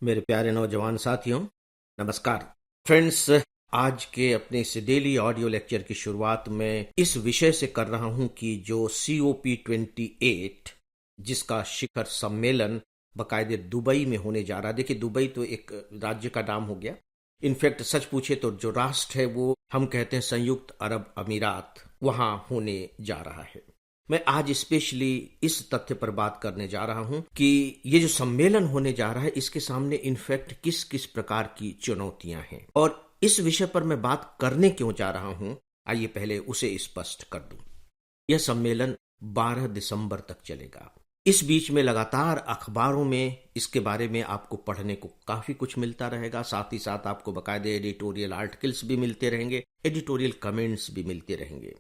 मेरे प्यारे नौजवान साथियों, नमस्कार फ्रेंड्स। आज के अपने इस डेली ऑडियो लेक्चर की शुरुआत में इस विषय से कर रहा हूं कि जो COP28 जिसका शिखर सम्मेलन बाकायदे दुबई में होने जा रहा है। देखिए, दुबई तो एक राज्य का नाम हो गया। इनफैक्ट सच पूछे तो जो राष्ट्र है वो हम कहते हैं संयुक्त अरब अमीरात, वहां होने जा रहा है। मैं आज स्पेशली इस तथ्य पर बात करने जा रहा हूं कि ये जो सम्मेलन होने जा रहा है इसके सामने इनफैक्ट किस किस प्रकार की चुनौतियां हैं और इस विषय पर मैं बात करने क्यों जा रहा हूं। आइए पहले उसे स्पष्ट कर दूं। यह सम्मेलन 12 दिसंबर तक चलेगा। इस बीच में लगातार अखबारों में इसके बारे में आपको पढ़ने को काफी कुछ मिलता रहेगा। साथ ही साथ आपको बाकायदे एडिटोरियल आर्टिकल्स भी मिलते रहेंगे, एडिटोरियल कमेंट्स भी मिलते रहेंगे।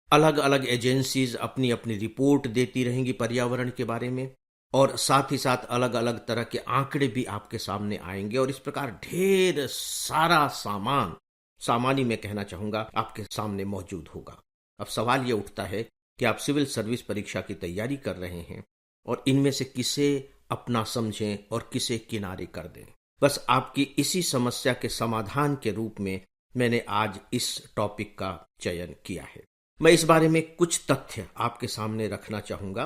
अलग अलग एजेंसीज अपनी अपनी रिपोर्ट देती रहेंगी पर्यावरण के बारे में और साथ ही साथ अलग अलग तरह के आंकड़े भी आपके सामने आएंगे और इस प्रकार ढेर सारा सामानी मैं कहना चाहूंगा आपके सामने मौजूद होगा। अब सवाल यह उठता है कि आप सिविल सर्विस परीक्षा की तैयारी कर रहे हैं और इनमें से किसे अपना समझें और किसे किनारे कर दें। बस आपकी इसी समस्या के समाधान के रूप में मैंने आज इस टॉपिक का चयन किया है। मैं इस बारे में कुछ तथ्य आपके सामने रखना चाहूंगा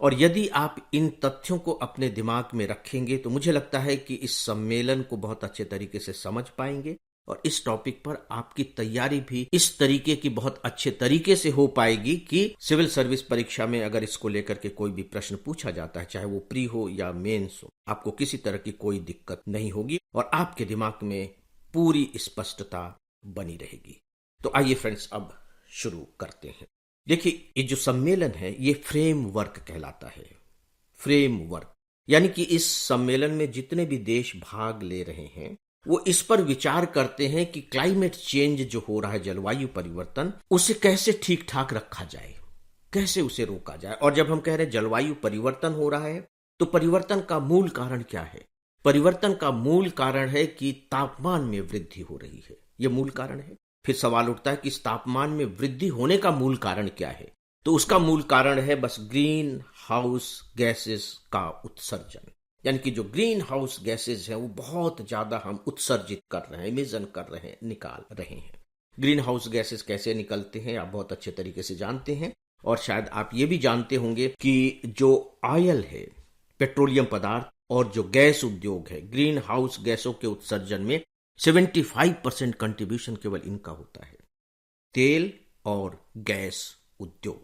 और यदि आप इन तथ्यों को अपने दिमाग में रखेंगे तो मुझे लगता है कि इस सम्मेलन को बहुत अच्छे तरीके से समझ पाएंगे और इस टॉपिक पर आपकी तैयारी भी इस तरीके की बहुत अच्छे तरीके से हो पाएगी कि सिविल सर्विस परीक्षा में अगर इसको लेकर के कोई भी प्रश्न पूछा जाता है, चाहे वो प्री हो या मेंस हो, आपको किसी तरह की कोई दिक्कत नहीं होगी और आपके दिमाग में पूरी स्पष्टता बनी रहेगी। तो आइए फ्रेंड्स, अब शुरू करते हैं। देखिए, ये जो सम्मेलन है ये फ्रेमवर्क कहलाता है। फ्रेमवर्क यानी कि इस सम्मेलन में जितने भी देश भाग ले रहे हैं वो इस पर विचार करते हैं कि क्लाइमेट चेंज जो हो रहा है, जलवायु परिवर्तन, उसे कैसे ठीक ठाक रखा जाए, कैसे उसे रोका जाए। और जब हम कह रहे हैं जलवायु परिवर्तन हो रहा है तो परिवर्तन का मूल कारण क्या है? परिवर्तन का मूल कारण है कि तापमान में वृद्धि हो रही है। यह मूल कारण है। फिर सवाल उठता है कि इस तापमान में वृद्धि होने का मूल कारण क्या है? तो उसका मूल कारण है बस ग्रीन हाउस गैसेस का उत्सर्जन। यानी कि जो ग्रीन हाउस गैसेस हैं वो बहुत ज्यादा हम उत्सर्जित कर रहे हैं, इमिशन कर रहे हैं, निकाल रहे हैं। ग्रीन हाउस गैसेस कैसे निकलते हैं आप बहुत अच्छे तरीके से जानते हैं और शायद आप ये भी जानते होंगे कि जो ऑयल है, पेट्रोलियम पदार्थ और जो गैस उद्योग है, ग्रीन हाउस गैसों के उत्सर्जन में 75% कंट्रीब्यूशन केवल इनका होता है, तेल और गैस उद्योग,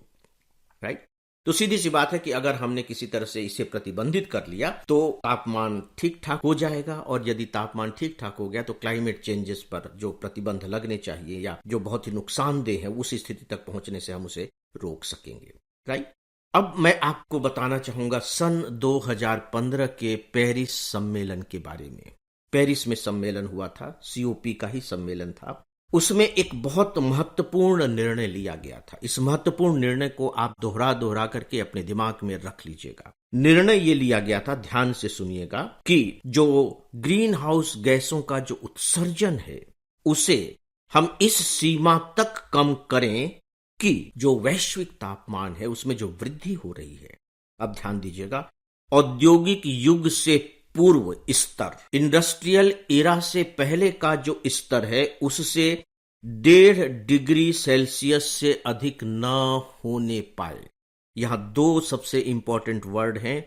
राइट। तो सीधी सी बात है कि अगर हमने किसी तरह से इसे प्रतिबंधित कर लिया तो तापमान ठीक ठाक हो जाएगा और यदि तापमान ठीक ठाक हो गया तो क्लाइमेट चेंजेस पर जो प्रतिबंध लगने चाहिए या जो बहुत ही नुकसानदेह है उस स्थिति तक पहुंचने से हम उसे रोक सकेंगे, राइट। अब मैं आपको बताना चाहूंगा सन 2015 के पेरिस सम्मेलन के बारे में। पेरिस में सम्मेलन हुआ था, COP का ही सम्मेलन था। उसमें एक बहुत महत्वपूर्ण निर्णय लिया गया था। इस महत्वपूर्ण निर्णय को आप दोहरा करके अपने दिमाग में रख लीजिएगा। निर्णय ये लिया गया था, ध्यान से सुनिएगा, कि जो ग्रीन हाउस गैसों का जो उत्सर्जन है उसे हम इस सीमा तक कम करें कि जो वैश्विक तापमान है उसमें जो वृद्धि हो रही है, अब ध्यान दीजिएगा, औद्योगिक युग से पूर्व स्तर, इंडस्ट्रियल एरा से पहले का जो स्तर है उससे 1.5 डिग्री सेल्सियस से अधिक न होने पाए। यहां दो सबसे इंपॉर्टेंट वर्ड हैं,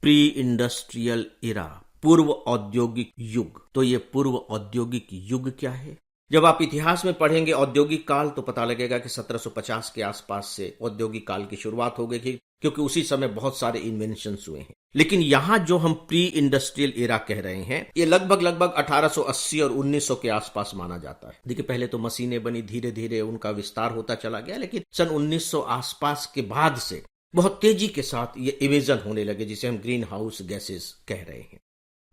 प्री इंडस्ट्रियल एरा, पूर्व औद्योगिक युग। तो ये पूर्व औद्योगिक युग क्या है? जब आप इतिहास में पढ़ेंगे औद्योगिक काल तो पता लगेगा कि 1750 के आसपास से औद्योगिक काल की शुरुआत हो गई थी, क्योंकि उसी समय बहुत सारे इन्वेंशंस हुए हैं। लेकिन यहां जो हम प्री इंडस्ट्रियल एरा कह रहे हैं ये लगभग 1880 और 1900 के आसपास माना जाता है। देखिए, पहले तो मशीनें बनी, धीरे धीरे उनका विस्तार होता चला गया, लेकिन सन 1900 आसपास के बाद से बहुत तेजी के साथ ये इमिशन होने लगे, जिसे हम ग्रीन हाउस गैसेस कह रहे हैं।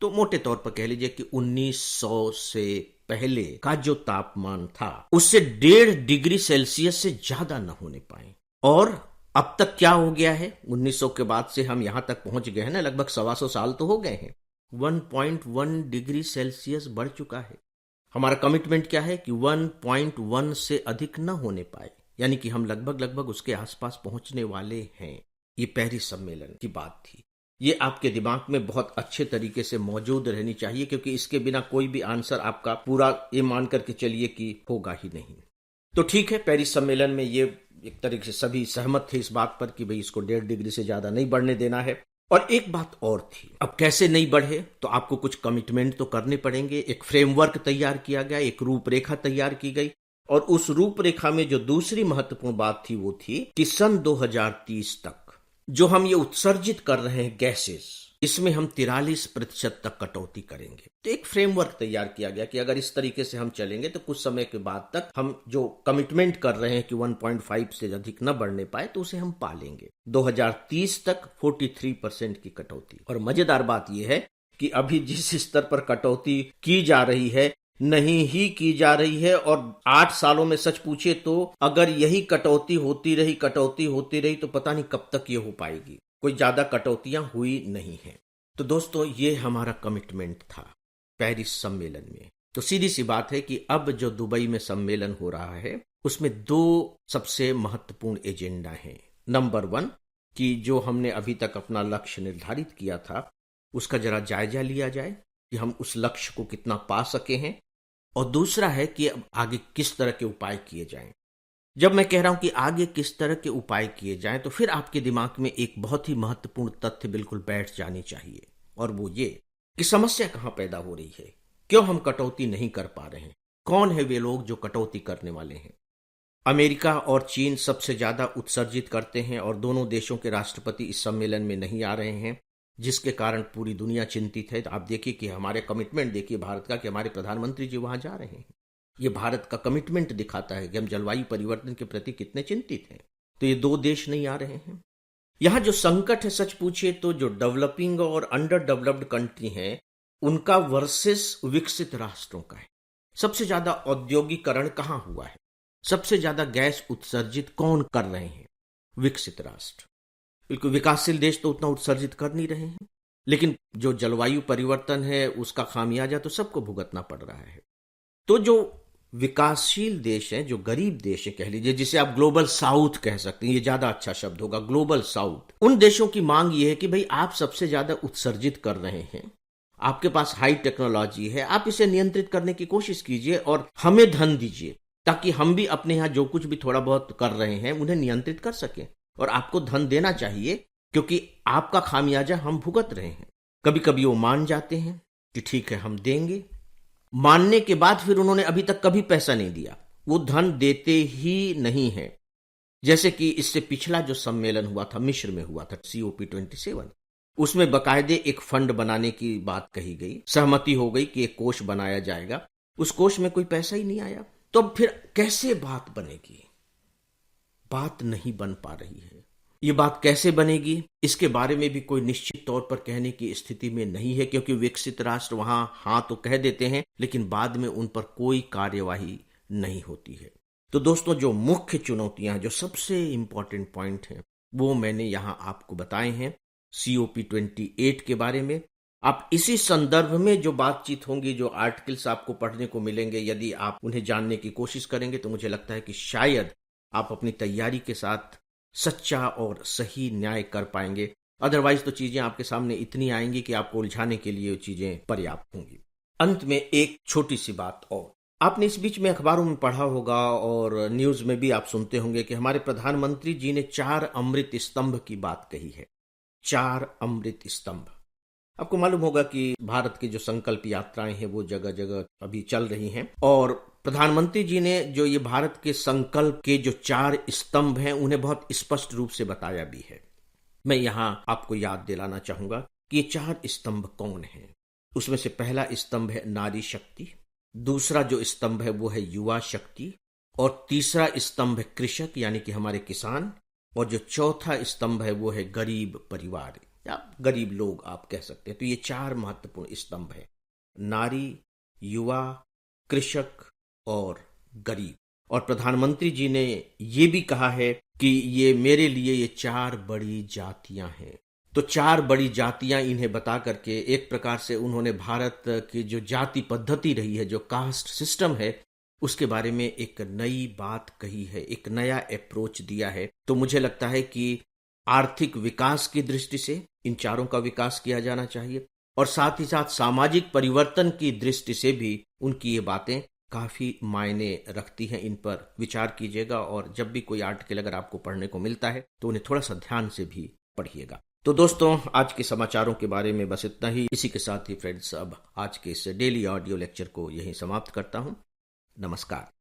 तो मोटे तौर पर कह लीजिए कि 1900 से पहले का जो तापमान था उससे 1.5 डिग्री सेल्सियस से ज्यादा न होने पाए। और अब तक क्या हो गया है? 1900 के बाद से हम यहां तक पहुंच गए हैं ना, लगभग 125 साल तो हो गए हैं। 1.1 डिग्री सेल्सियस बढ़ चुका है। हमारा कमिटमेंट क्या है कि 1.1 से अधिक न होने पाए, यानी कि हम लगभग उसके आसपास पहुंचने वाले हैं। ये पेरिस सम्मेलन की बात थी। ये आपके दिमाग में बहुत अच्छे तरीके से मौजूद रहनी चाहिए, क्योंकि इसके बिना कोई भी आंसर आपका पूरा ये मान करके चलिए कि होगा ही नहीं। तो ठीक है, पेरिस सम्मेलन में ये एक तरीके से सभी सहमत थे इस बात पर कि भाई इसको 1.5 डिग्री से ज्यादा नहीं बढ़ने देना है। और एक बात और थी, अब कैसे नहीं बढ़े, तो आपको कुछ कमिटमेंट तो करने पड़ेंगे। एक फ्रेमवर्क तैयार किया गया, एक रूपरेखा तैयार की गई, और उस रूपरेखा में जो दूसरी महत्वपूर्ण बात थी वो थी कि सन 2030 तक जो हम ये उत्सर्जित कर रहे हैं गैसेस, इसमें हम 43% तक कटौती करेंगे। तो एक फ्रेमवर्क तैयार किया गया कि अगर इस तरीके से हम चलेंगे तो कुछ समय के बाद तक हम जो कमिटमेंट कर रहे हैं कि 1.5 से अधिक न बढ़ने पाए, तो उसे हम पालेंगे। 2030 तक 43% की कटौती। और मजेदार बात यह है कि अभी जिस स्तर पर कटौती की जा रही है, नहीं ही की जा रही है। और 8 सालों में सच पूछे तो अगर यही कटौती होती रही तो पता नहीं कब तक ये हो पाएगी। कोई ज्यादा कटौतियां हुई नहीं है। तो दोस्तों, ये हमारा कमिटमेंट था पेरिस सम्मेलन में। तो सीधी सी बात है कि अब जो दुबई में सम्मेलन हो रहा है उसमें 2 सबसे महत्वपूर्ण एजेंडा हैं। नंबर 1 कि जो हमने अभी तक अपना लक्ष्य निर्धारित किया था उसका जरा जायजा लिया जाए कि हम उस लक्ष्य को कितना पा सके हैं, और दूसरा है कि अब आगे किस तरह के उपाय किए जाएं। जब मैं कह रहा हूं कि आगे किस तरह के उपाय किए जाएं, तो फिर आपके दिमाग में एक बहुत ही महत्वपूर्ण तथ्य बिल्कुल बैठ जानी चाहिए, और वो ये कि समस्या कहां पैदा हो रही है, क्यों हम कटौती नहीं कर पा रहे हैं, कौन है वे लोग जो कटौती करने वाले हैं। अमेरिका और चीन सबसे ज्यादा उत्सर्जित करते हैं, और दोनों देशों के राष्ट्रपति इस सम्मेलन में नहीं आ रहे हैं, जिसके कारण पूरी दुनिया चिंतित है। तो आप देखिए कि हमारे कमिटमेंट देखिए भारत का, कि हमारे प्रधानमंत्री जी वहां जा रहे हैं। ये भारत का कमिटमेंट दिखाता है कि हम जलवायु परिवर्तन के प्रति कितने चिंतित हैं। तो ये 2 देश नहीं आ रहे हैं। यहां जो संकट है, सच पूछिए तो जो डेवलपिंग और अंडर डेवलप्ड कंट्री हैं उनका वर्सेस विकसित राष्ट्रों का है। सबसे ज्यादा औद्योगिकरण कहां हुआ है, सबसे ज्यादा गैस उत्सर्जित कौन कर रहे हैं? विकसित राष्ट्र। बिल्कुल, विकासशील देश तो उतना उत्सर्जित कर नहीं रहे हैं, लेकिन जो जलवायु परिवर्तन है उसका खामियाजा तो सबको भुगतना पड़ रहा है। तो जो विकासशील देश हैं, जो गरीब देश है कह लीजिए, जिसे आप ग्लोबल साउथ कह सकते हैं, ये ज्यादा अच्छा शब्द होगा, ग्लोबल साउथ, उन देशों की मांग ये है कि भाई आप सबसे ज्यादा उत्सर्जित कर रहे हैं, आपके पास हाई टेक्नोलॉजी है, आप इसे नियंत्रित करने की कोशिश कीजिए और हमें धन दीजिए, ताकि हम भी अपने यहां जो कुछ भी थोड़ा बहुत कर रहे हैं उन्हें नियंत्रित कर सकें। और आपको धन देना चाहिए, क्योंकि आपका खामियाजा हम भुगत रहे हैं। कभी कभी वो मान जाते हैं कि ठीक है हम देंगे, मानने के बाद फिर उन्होंने अभी तक कभी पैसा नहीं दिया, वो धन देते ही नहीं है। जैसे कि इससे पिछला जो सम्मेलन हुआ था, मिस्र में हुआ था, COP27, उसमें बकायदे एक फंड बनाने की बात कही गई, सहमति हो गई कि एक कोष बनाया जाएगा। उस कोष में कोई पैसा ही नहीं आया। तो अब फिर कैसे बात बनेगी? बात नहीं बन पा रही है। ये बात कैसे बनेगी, इसके बारे में भी कोई निश्चित तौर पर कहने की स्थिति में नहीं है, क्योंकि विकसित राष्ट्र वहां हां तो कह देते हैं, लेकिन बाद में उन पर कोई कार्यवाही नहीं होती है। तो दोस्तों, जो मुख्य चुनौतियां, जो सबसे इंपॉर्टेंट पॉइंट हैं, वो मैंने यहां आपको बताए हैं COP28 के बारे में। आप इसी संदर्भ में जो बातचीत होंगी, जो आर्टिकल्स आपको पढ़ने को मिलेंगे, यदि आप उन्हें जानने की कोशिश करेंगे, तो मुझे लगता है कि शायद आप अपनी तैयारी के साथ सच्चा और सही न्याय कर पाएंगे। अदरवाइज तो चीजें आपके सामने इतनी आएंगी कि आपको उलझाने के लिए चीजें पर्याप्त होंगी। अंत में एक छोटी सी बात और, आपने इस बीच में अखबारों में पढ़ा होगा और न्यूज में भी आप सुनते होंगे कि हमारे प्रधानमंत्री जी ने 4 अमृत स्तंभ की बात कही है। 4 अमृत स्तंभ। आपको मालूम होगा कि भारत की जो संकल्प यात्राएं हैं वो जगह जगह अभी चल रही हैं, और प्रधानमंत्री जी ने जो ये भारत के संकल्प के जो 4 स्तंभ हैं उन्हें बहुत स्पष्ट रूप से बताया भी है। मैं यहां आपको याद दिलाना चाहूंगा कि ये 4 स्तंभ कौन हैं। उसमें से पहला स्तंभ है नारी शक्ति, दूसरा जो स्तंभ है वो है युवा शक्ति, और तीसरा स्तंभ है कृषक यानी कि हमारे किसान, और जो चौथा स्तंभ है वो है गरीब परिवार या गरीब लोग आप कह सकते हैं। तो ये 4 महत्वपूर्ण स्तंभ है, नारी, युवा, कृषक और गरीब। और प्रधानमंत्री जी ने ये भी कहा है कि ये मेरे लिए ये 4 बड़ी जातियां हैं। तो 4 बड़ी जातियां इन्हें बता करके एक प्रकार से उन्होंने भारत की जो जाति पद्धति रही है, जो कास्ट सिस्टम है, उसके बारे में एक नई बात कही है, एक नया अप्रोच दिया है। तो मुझे लगता है कि आर्थिक विकास की दृष्टि से इन चारों का विकास किया जाना चाहिए, और साथ ही साथ सामाजिक परिवर्तन की दृष्टि से भी उनकी ये बातें काफी मायने रखती हैं। इन पर विचार कीजिएगा, और जब भी कोई आर्टिकल अगर आपको पढ़ने को मिलता है तो उन्हें थोड़ा सा ध्यान से भी पढ़िएगा। तो दोस्तों, आज के समाचारों के बारे में बस इतना ही। इसी के साथ ही फ्रेंड्स, अब आज के इस डेली ऑडियो लेक्चर को यहीं समाप्त करता हूं। नमस्कार।